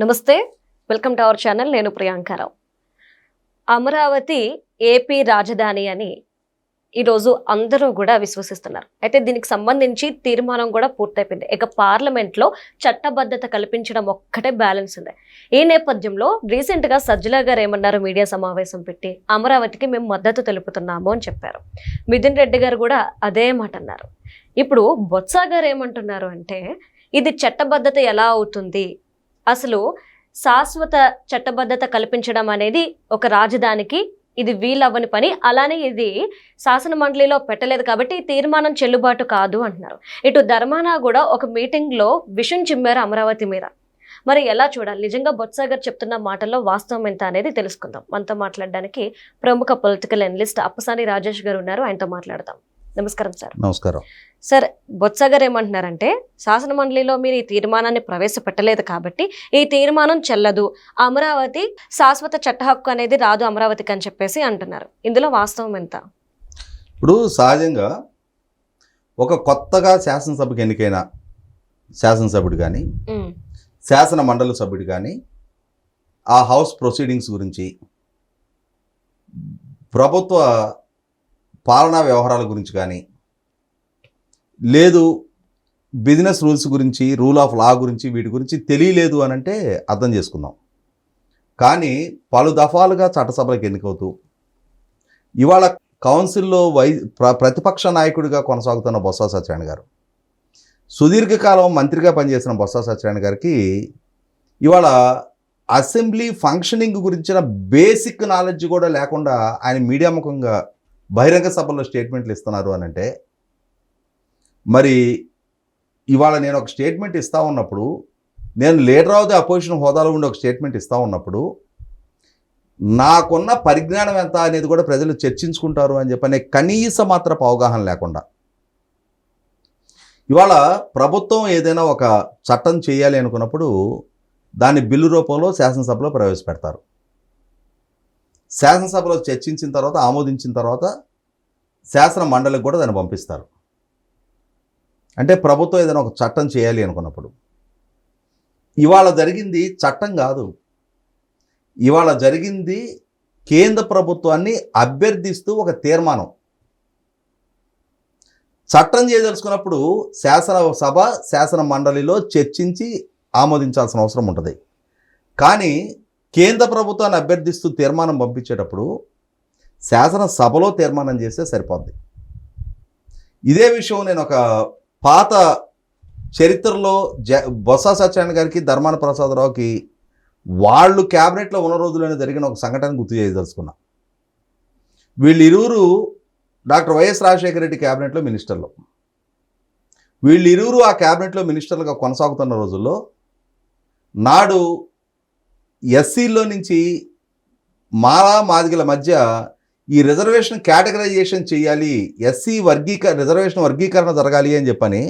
నమస్తే, welcome to our channel. నేను Priyanka Rao. Amaravati AP రాజధాని అని ఈరోజు అందరూ కూడా విశ్వసిస్తున్నారు. అయితే దీనికి సంబంధించి తీర్మానం కూడా పూర్తయిపోయింది. ఇక పార్లమెంట్లో చట్టబద్ధత కల్పించడం ఒక్కటే బ్యాలెన్స్ ఉంది. ఈ నేపథ్యంలో రీసెంట్గా సజ్జల గారు ఏమన్నారు, మీడియా సమావేశం పెట్టి అమరావతికి మేము మద్దతు తెలుపుతున్నాము అని చెప్పారు. మిథున్ రెడ్డి గారు కూడా అదే మాట అన్నారు. ఇప్పుడు బొత్స గారు ఏమంటున్నారు అంటే, ఇది చట్టబద్ధత ఎలా అవుతుంది, అసలు శాశ్వత చట్టబద్ధత కల్పించడం అనేది ఒక రాజధానికి ఇది వీలవ్వని పని, అలానే ఇది శాసన మండలిలో పెట్టలేదు కాబట్టి ఈ తీర్మానం చెల్లుబాటు కాదు అంటున్నారు. ఇటు ధర్మాన కూడా ఒక మీటింగ్లో విషయం చిమ్మారు అమరావతి మీద. మరి ఎలా చూడాలి? నిజంగా బొత్స గారు చెప్తున్న మాటల్లో వాస్తవం ఎంత అనేది తెలుసుకుందాం. మనతో మాట్లాడడానికి ప్రముఖ పొలిటికల్ అనలిస్ట్ అప్పసాని రాజేష్ గారు ఉన్నారు, ఆయనతో మాట్లాడదాం. నమస్కారం సార్. నమస్కారం సార్. బొత్స గారు ఏమంటున్నారంటే, శాసన మండలిలో మీరు ఈ తీర్మానాన్ని ప్రవేశపెట్టలేదు కాబట్టి ఈ తీర్మానం చెల్లదు, అమరావతి శాశ్వత చట్ట హక్కు అనేది రాదు అమరావతికి అని చెప్పేసి అంటున్నారు. ఇందులో వాస్తవం ఎంత? ఇప్పుడు సహజంగా ఒక కొత్తగా శాసనసభకు ఎన్నికైన శాసనసభ్యుడు కానీ శాసన మండలి సభ్యుడు కానీ ఆ హౌస్ ప్రొసీడింగ్స్ గురించి, ప్రభుత్వ పాలనా వ్యవహారాల గురించి కానీ, లేదు బిజినెస్ రూల్స్ గురించి, రూల్ ఆఫ్ లా గురించి, వీటి గురించి తెలియలేదు అని అంటే అర్థం చేసుకుందాం. కానీ పలు దఫాలుగా చట్టసభలకు ఎన్నికవుతూ ఇవాళ కౌన్సిల్లో ప్రతిపక్ష నాయకుడిగా కొనసాగుతున్న బొత్స సత్యనారాయణ గారు, సుదీర్ఘకాలం మంత్రిగా పనిచేసిన బొత్స సత్యనారాయణ గారికి ఇవాళ అసెంబ్లీ ఫంక్షనింగ్ గురించిన బేసిక్ నాలెడ్జ్ కూడా లేకుండా ఆయన మీడియా ముఖంగా బహిరంగ సభల్లో స్టేట్మెంట్లు ఇస్తున్నారు అని అంటే, మరి ఇవాళ నేను ఒక స్టేట్మెంట్ ఇస్తూ ఉన్నప్పుడు, నేను లీడర్ ఆఫ్ ది అపోజిషన్ హోదాలో ఉండి ఒక స్టేట్మెంట్ ఇస్తూ ఉన్నప్పుడు నాకున్న పరిజ్ఞానం ఎంత అనేది కూడా ప్రజలు చర్చించుకుంటారు అని చెప్పనే కనీస మాత్రపు అవగాహన లేకుండా ఇవాళ ప్రభుత్వం ఏదైనా ఒక చట్టం చేయాలి అనుకున్నప్పుడు దాన్ని బిల్లు రూపంలో శాసనసభలో ప్రవేశపెడతారు. శాసనసభలో చర్చించిన తర్వాత, ఆమోదించిన తర్వాత శాసన మండలికి కూడా దాన్ని పంపిస్తారు. అంటే ప్రభుత్వం ఏదైనా ఒక చట్టం చేయాలి అనుకున్నప్పుడు. ఇవాళ జరిగింది చట్టం కాదు, ఇవాళ జరిగింది కేంద్ర ప్రభుత్వాన్ని అభ్యర్థిస్తూ ఒక తీర్మానం. చట్టం చేయదలుచుకున్నప్పుడు శాసనసభ శాసన మండలిలో చర్చించి ఆమోదించాల్సిన అవసరం ఉంటుంది. కానీ కేంద్ర ప్రభుత్వాన్ని అభ్యర్థిస్తూ తీర్మానం పంపించేటప్పుడు శాసనసభలో తీర్మానం చేస్తే సరిపోద్ది. ఇదే విషయం నేను ఒక పాత చరిత్రలో బొత్స సత్యనారాయణ గారికి, ధర్మాన ప్రసాదరావుకి వాళ్ళు క్యాబినెట్లో ఉన్న రోజుల్లోనే జరిగిన ఒక సంఘటన గుర్తు చేయదలుచుకున్నా. వీళ్ళిరువురు డాక్టర్ వైఎస్ రాజశేఖర రెడ్డి క్యాబినెట్లో మినిస్టర్లు. వీళ్ళిరువురు ఆ క్యాబినెట్లో మినిస్టర్లుగా కొనసాగుతున్న రోజుల్లో నాడు ఎస్సీల్లో నుంచి మాలా మాదిగల మధ్య ఈ రిజర్వేషన్ కేటగరైజేషన్ చేయాలి, ఎస్సీ రిజర్వేషన్ వర్గీకరణ జరగాలి అని చెప్పని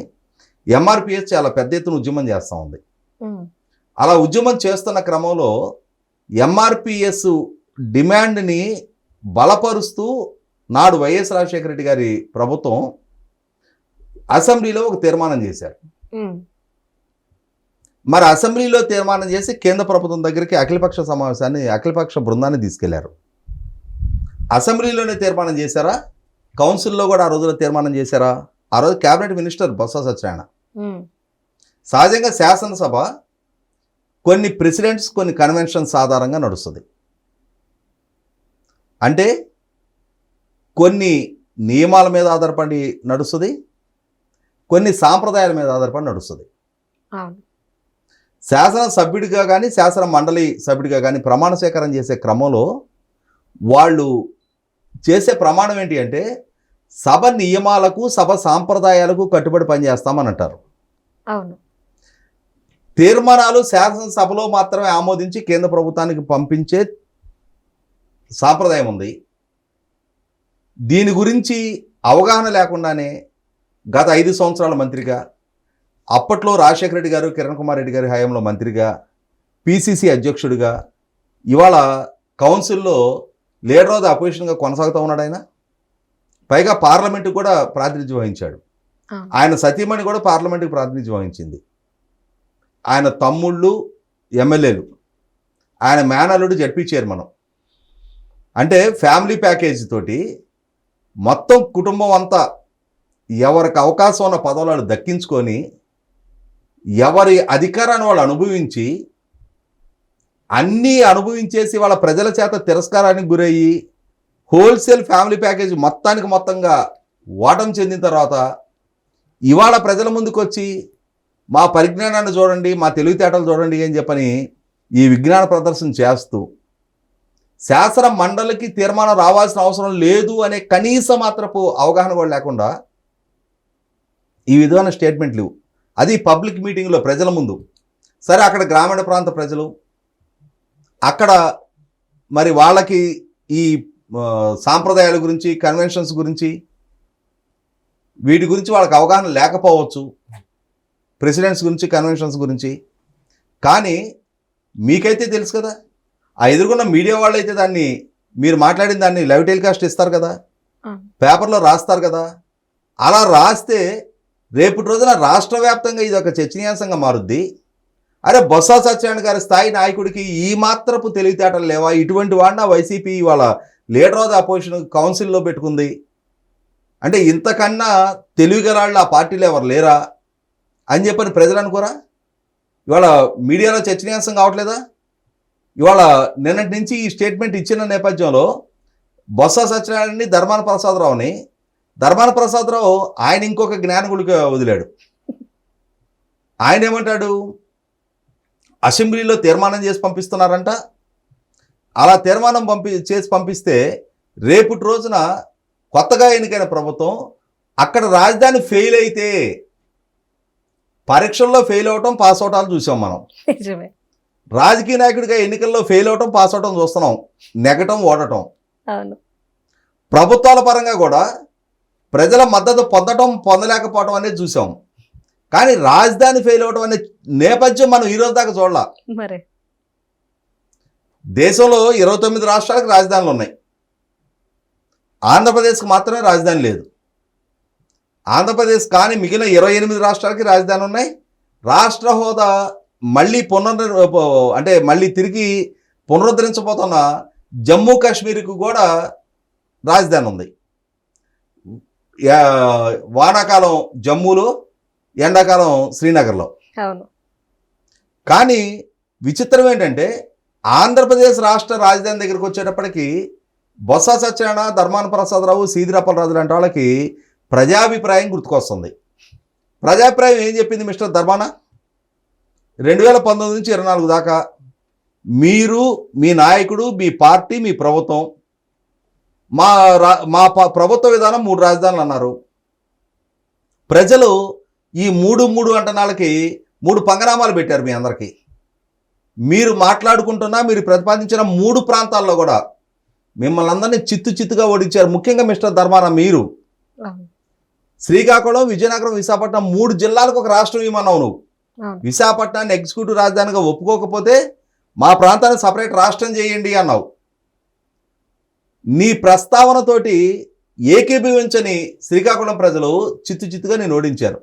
ఎంఆర్పిఎస్ చాలా పెద్ద ఎత్తున ఉద్యమం చేస్తూ ఉంది. అలా ఉద్యమం చేస్తున్న క్రమంలో ఎంఆర్పిఎస్ డిమాండ్ని బలపరుస్తూ నాడు వైఎస్ రాజశేఖర రెడ్డి గారి ప్రభుత్వం అసెంబ్లీలో ఒక తీర్మానం చేశారు. మరి అసెంబ్లీలో తీర్మానం చేసి కేంద్ర ప్రభుత్వం దగ్గరికి అఖిలపక్ష బృందాన్ని తీసుకెళ్లారు. అసెంబ్లీలోనే తీర్మానం చేశారా, కౌన్సిల్లో కూడా ఆ రోజులో తీర్మానం చేశారా? ఆ రోజు క్యాబినెట్ మినిస్టర్ బొత్స సత్యనారాయణ. సహజంగా శాసనసభ కొన్ని ప్రెసిడెంట్స్, కొన్ని కన్వెన్షన్స్ ఆధారంగా నడుస్తుంది. అంటే కొన్ని నియమాల మీద ఆధారపడి నడుస్తుంది, కొన్ని సాంప్రదాయాల మీద ఆధారపడి నడుస్తుంది. శాసన సభ్యుడిగా కానీ శాసన మండలి సభ్యుడిగా కానీ ప్రమాణ స్వీకారం చేసే క్రమంలో వాళ్ళు చేసే ప్రమాణం ఏంటి అంటే, సభ నియమాలకు, సభ సాంప్రదాయాలకు కట్టుబడి పనిచేస్తామని అంటారు. అవును. తీర్మానాలు శాసనసభలో మాత్రమే ఆమోదించి కేంద్ర ప్రభుత్వానికి పంపించే సాంప్రదాయం ఉంది. దీని గురించి అవగాహన లేకుండానే గత 5 సంవత్సరాల మంత్రిగా, అప్పట్లో రాజశేఖర రెడ్డి గారు, కిరణ్ కుమార్ రెడ్డి గారి హయాంలో మంత్రిగా, పిసిసి అధ్యక్షుడిగా, ఇవాళ కౌన్సిల్లో లీడర్ ఆఫ్ ది అపోజిషన్గా కొనసాగుతూ ఉన్నాడు ఆయన. పైగా పార్లమెంటుకు కూడా ప్రాతినిధ్యం వహించాడు. ఆయన సతీమణి కూడా పార్లమెంటుకు ప్రాతినిధ్యం వహించింది. ఆయన తమ్ముళ్ళు ఎమ్మెల్యేలు, ఆయన మేనల్లుడు జడ్పీ చైర్మన్. అంటే ఫ్యామిలీ ప్యాకేజీ తోటి మొత్తం కుటుంబం అంతా ఎవరికి అవకాశం ఉన్న పదవులను దక్కించుకొని ఎవరి అధికారాన్ని వాళ్ళు అనుభవించి అన్నీ అనుభవించేసి వాళ్ళ ప్రజల చేత తిరస్కారానికి గురయ్యి హోల్సేల్ ఫ్యామిలీ ప్యాకేజీ మొత్తంగా ఓటం చెందిన తర్వాత ఇవాళ ప్రజల ముందుకు వచ్చి మా పరిజ్ఞానాన్ని చూడండి, మా తెలివితేటలు చూడండి అని చెప్పని ఈ విజ్ఞాన ప్రదర్శన చేస్తూ శాసన మండలికి తీర్మానం రావాల్సిన అవసరం లేదు అనే కనీస మాత్రపు అవగాహన కూడా లేకుండా ఈ విధమైన స్టేట్మెంట్లు, అది పబ్లిక్ మీటింగ్లో ప్రజల ముందు. సరే, అక్కడ గ్రామీణ ప్రాంత ప్రజలు, అక్కడ మరి వాళ్ళకి ఈ సాంప్రదాయాల గురించి, కన్వెన్షన్స్ గురించి, వీటి గురించి వాళ్ళకి అవగాహన లేకపోవచ్చు, ప్రెసిడెంట్స్ గురించి, కన్వెన్షన్స్ గురించి. కానీ మీకైతే తెలుసు కదా, ఆ ఎదుర్కొన్న మీడియా వాళ్ళు అయితే దాన్ని, మీరు మాట్లాడిన దాన్ని లైవ్ టెలికాస్ట్ ఇస్తారు కదా, పేపర్లో రాస్తారు కదా. అలా రాస్తే రేపటి రోజున రాష్ట్ర వ్యాప్తంగా ఇది ఒక చర్చనీయాంశంగా మారుద్ది. అరే, బొత్స సత్యనారాయణ గారి స్థాయి నాయకుడికి ఈ మాత్రపు తెలివితేటలు లేవా? ఇటువంటి వాడిన వైసీపీ ఇవాళ లీడర్ ఆఫ్ ద అపోజిషన్ కౌన్సిల్లో పెట్టుకుంది అంటే ఇంతకన్నా తెలివిగలాళ్ళు ఆ పార్టీలో ఎవరు లేరా అని చెప్పని ప్రజలు అనుకోరా? ఇవాళ మీడియాలో చర్చనీయాంశం కావట్లేదా? ఇవాళ నిన్నటి నుంచి ఈ స్టేట్మెంట్ ఇచ్చిన నేపథ్యంలో బొత్స సత్యనారాయణని, ధర్మాన ప్రసాదరావు ఆయన ఇంకొక జ్ఞానగుడిగా వదిలాడు. ఆయన ఏమంటాడు? అసెంబ్లీలో తీర్మానం చేసి పంపిస్తున్నారంట. అలా తీర్మానం చేసి పంపిస్తే రేపటి రోజున కొత్తగా ఎన్నికైన ప్రభుత్వం అక్కడ రాజధాని ఫెయిల్ అయితే, పరీక్షల్లో ఫెయిల్ అవటం, పాస్ అవటాలు చూసాం మనం. రాజకీయ నాయకుడిగా ఎన్నికల్లో ఫెయిల్ అవటం, పాస్ అవటం చూస్తున్నాం, నెగటం, ఓడటం. ప్రభుత్వాల పరంగా కూడా ప్రజల మద్దతు పొందలేకపోవటం అనేది చూసాం. కానీ రాజధాని ఫెయిల్ అవటం అనే నేపథ్యం మనం ఈరోజు దాకా చూడాల. దేశంలో 29 రాష్ట్రాలకు రాజధానులు ఉన్నాయి. ఆంధ్రప్రదేశ్కి మాత్రమే రాజధాని లేదు. ఆంధ్రప్రదేశ్ కానీ మిగిలిన 28 రాష్ట్రాలకి రాజధాని ఉన్నాయి. రాష్ట్ర హోదా మళ్ళీ మళ్ళీ తిరిగి పునరుద్ధరించబోతున్న జమ్మూ కాశ్మీర్కు కూడా రాజధాని ఉంది. వానాకాలం జమ్మూలో, ఎండాకాలం శ్రీనగర్లో. కానీ విచిత్రం ఏంటంటే ఆంధ్రప్రదేశ్ రాష్ట్ర రాజధాని దగ్గరికి వచ్చేటప్పటికి బొత్స సత్యనారాయణ, ధర్మాన ప్రసాదరావు, సీదిరప్పలరాజు లాంటి వాళ్ళకి ప్రజాభిప్రాయం గుర్తుకొస్తుంది. ప్రజాభిప్రాయం ఏం చెప్పింది మిస్టర్ ధర్మాన? 2019 నుంచి 24 దాకా మీరు, మీ నాయకుడు, మీ పార్టీ, మీ ప్రభుత్వం మా ప్రభుత్వ విధానం 3 రాజధానులు అన్నారు. ప్రజలు ఈ 3 అంటనాలకి 3 పంగనామాలు పెట్టారు మీ అందరికీ. మీరు మాట్లాడుకుంటున్నా, మీరు ప్రతిపాదించిన 3 ప్రాంతాల్లో కూడా మిమ్మల్ని అందరినీ చిత్తుగా ఓడించారు. ముఖ్యంగా మిస్టర్ ధర్మాన, మీరు శ్రీకాకుళం, విజయనగరం, విశాఖపట్నం 3 జిల్లాలకు ఒక రాష్ట్రం ఇవ్వమన్నావు నువ్వు. విశాఖపట్నాన్ని ఎగ్జిక్యూటివ్ రాజధానిగా ఒప్పుకోకపోతే మా ప్రాంతాన్ని సపరేట్ రాష్ట్రం చేయండి అన్నావు. నీ ప్రస్తావనతోటి ఏకీభవించని శ్రీకాకుళం ప్రజలు చిత్తుగా నేను ఓడించారు.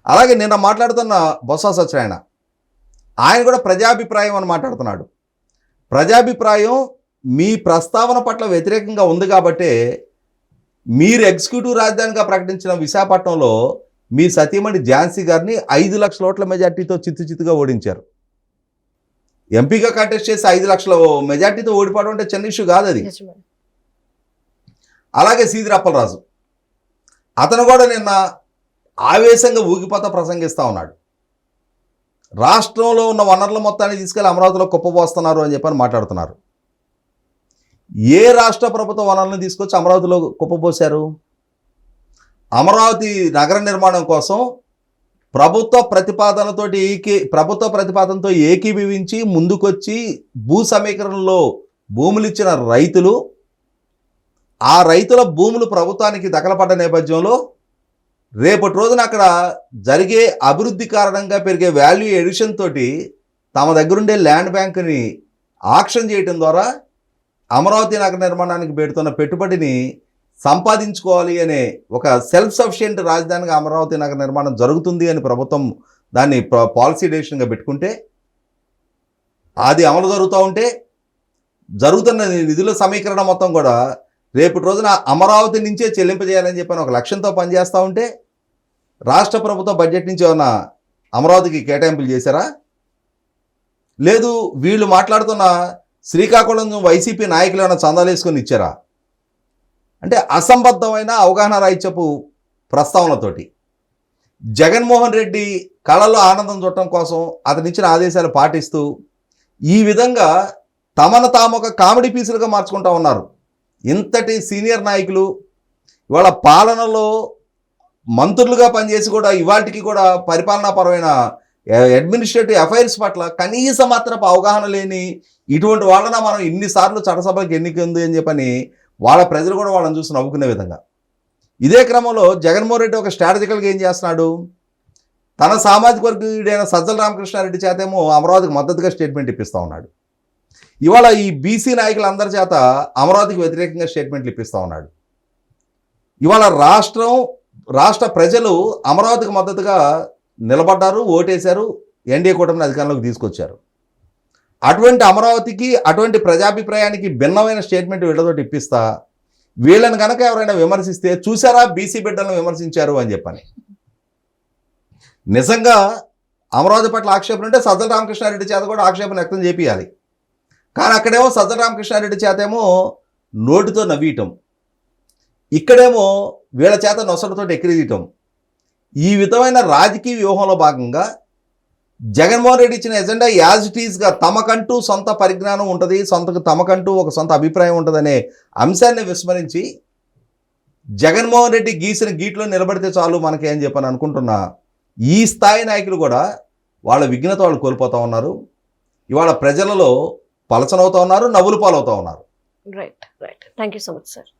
అలాగే నిన్న మాట్లాడుతున్న బొత్స సత్యనారాయణ, ఆయన కూడా ప్రజాభిప్రాయం అని మాట్లాడుతున్నాడు. ప్రజాభిప్రాయం మీ ప్రస్తావన పట్ల వ్యతిరేకంగా ఉంది కాబట్టే మీరు ఎగ్జిక్యూటివ్ రాజధానిగా ప్రకటించిన విశాఖపట్నంలో మీ సతీమణి ఝాన్సీ గారిని 5 లక్షల ఓట్ల మెజార్టీతో చిత్తుగా ఓడించారు. ఎంపీగా కంటెస్ట్ చేసి 5 లక్షల మెజార్టీతో ఓడిపోవడం అంటే చిన్న ఇష్యూ కాదు అది. అలాగే సీదిరప్పలరాజు, అతను కూడా నిన్న ఆవేశంగా ఊగిపోతా ప్రసంగిస్తూ ఉన్నాడు. రాష్ట్రంలో ఉన్న వనరుల మొత్తాన్ని తీసుకెళ్లి అమరావతిలో కుప్పబోస్తున్నారు అని చెప్పని మాట్లాడుతున్నారు. ఏ రాష్ట్ర ప్రభుత్వ వనరులను తీసుకొచ్చి అమరావతిలో కుప్పబోశారు? అమరావతి నగర నిర్మాణం కోసం ప్రభుత్వ ప్రతిపాదనతో ఏకీభవించి ముందుకొచ్చి భూ సమీకరణలో భూములు ఇచ్చిన రైతులు, ఆ రైతుల భూములు ప్రభుత్వానికి దఖలపడ్డ నేపథ్యంలో రేపటి రోజున అక్కడ జరిగే అభివృద్ధి కారణంగా పెరిగే వాల్యూ ఎడిషన్ తోటి తమ దగ్గరుండే ల్యాండ్ బ్యాంకుని ఆక్షన్ చేయడం ద్వారా అమరావతి నగర నిర్మాణానికి పెడుతున్న పెట్టుబడిని సంపాదించుకోవాలి అనే ఒక సెల్ఫ్ సఫిషియెంట్ రాజధానిగా అమరావతి నగర నిర్మాణం జరుగుతుంది అని ప్రభుత్వం దాన్ని పాలసీ డెసిషన్గా పెట్టుకుంటే అది అమలు జరుగుతూ ఉంటే జరుగుతున్న నిధుల సమీకరణ మొత్తం కూడా రేపటి రోజున అమరావతి నుంచే చెల్లింపజేయాలని చెప్పని ఒక లక్ష్యంతో పనిచేస్తూ ఉంటే రాష్ట్ర ప్రభుత్వం బడ్జెట్ నుంచి ఏమన్నా అమరావతికి కేటాయింపులు చేశారా? లేదు వీళ్ళు మాట్లాడుతున్న శ్రీకాకుళం వైసీపీ నాయకులు ఏమైనా చందాలు వేసుకొని ఇచ్చారా? అంటే అసంబద్ధమైన అవగాహన రాహిత్యపు ప్రస్తావనతోటి జగన్మోహన్ రెడ్డి కళల్లో ఆనందం చూడటం కోసం అతని ఇచ్చిన ఆదేశాలు పాటిస్తూ ఈ విధంగా తమను తాము ఒక కామెడీ పీసులుగా మార్చుకుంటా ఉన్నారు. ఇంతటి సీనియర్ నాయకులు ఇవాళ పాలనలో మంత్రులుగా పనిచేసి కూడా ఇవాటికి కూడా పరిపాలనాపరమైన అడ్మినిస్ట్రేటివ్ అఫైర్స్ పట్ల కనీస మాత్రపు అవగాహన లేని ఇటువంటి వాళ్ళన మనం ఇన్నిసార్లు చట్టసభలకు ఎన్నిక ఉంది అని చెప్పని వాళ్ళ ప్రజలు కూడా వాళ్ళని చూసి నవ్వుకునే విధంగా. ఇదే క్రమంలో జగన్మోహన్ రెడ్డి ఒక స్ట్రాటజికల్గా ఏం చేస్తున్నాడు, తన సామాజిక వర్గీయుడైన సజ్జల రామకృష్ణారెడ్డి చేతేమో అమరావతికి మద్దతుగా స్టేట్మెంట్ ఇప్పిస్తూ ఉన్నాడు. ఇవాళ ఈ బీసీ నాయకులందరి చేత అమరావతికి వ్యతిరేకంగా స్టేట్మెంట్లు ఇప్పిస్తూ ఉన్నాడు. ఇవాళ రాష్ట్ర ప్రజలు అమరావతికి మద్దతుగా నిలబడ్డారు, ఓటేశారు, ఎన్డీఏ కూటమిని అధికారంలోకి తీసుకొచ్చారు. అటువంటి అమరావతికి అటువంటి ప్రజాభిప్రాయానికి భిన్నమైన స్టేట్మెంట్ వీళ్ళతోటి ఇప్పిస్తా వీళ్ళని కనుక ఎవరైనా విమర్శిస్తే చూసారా బీసీ బిడ్డలను విమర్శించారు అని చెప్పని. నిజంగా అమరావతి పట్ల ఆక్షేపణ ఉంటే సజ్జల రామకృష్ణారెడ్డి చేత కూడా ఆక్షేపణ వ్యక్తం చేపియాలి. కానీ అక్కడేమో సజ్జల రామకృష్ణారెడ్డి చేతేమో నోటితో నవ్వీయటం, ఇక్కడేమో వీళ్ళ చేత నొసటితో ఎక్కిరీయటం. ఈ విధమైన రాజకీయ వ్యూహంలో భాగంగా జగన్మోహన్ రెడ్డి ఇచ్చిన ఎజెండా యాజ్ ఇట్ ఈస్గా తమకంటూ సొంత పరిజ్ఞానం ఉంటుంది, తమకంటూ ఒక సొంత అభిప్రాయం ఉంటుందనే అంశాన్ని విస్మరించి జగన్మోహన్ రెడ్డి గీసిన గీట్లో నిలబడితే చాలు మనకి అని చెప్పని అనుకుంటున్నా ఈ స్థాయి నాయకులు కూడా వాళ్ళ విఘ్నత వాళ్ళు కోల్పోతూ ఉన్నారు. ఇవాళ ప్రజలలో పలచనవుతూ ఉన్నారు, నవ్వులు పాలవుతూ ఉన్నారు. Right. Thank you so much sir.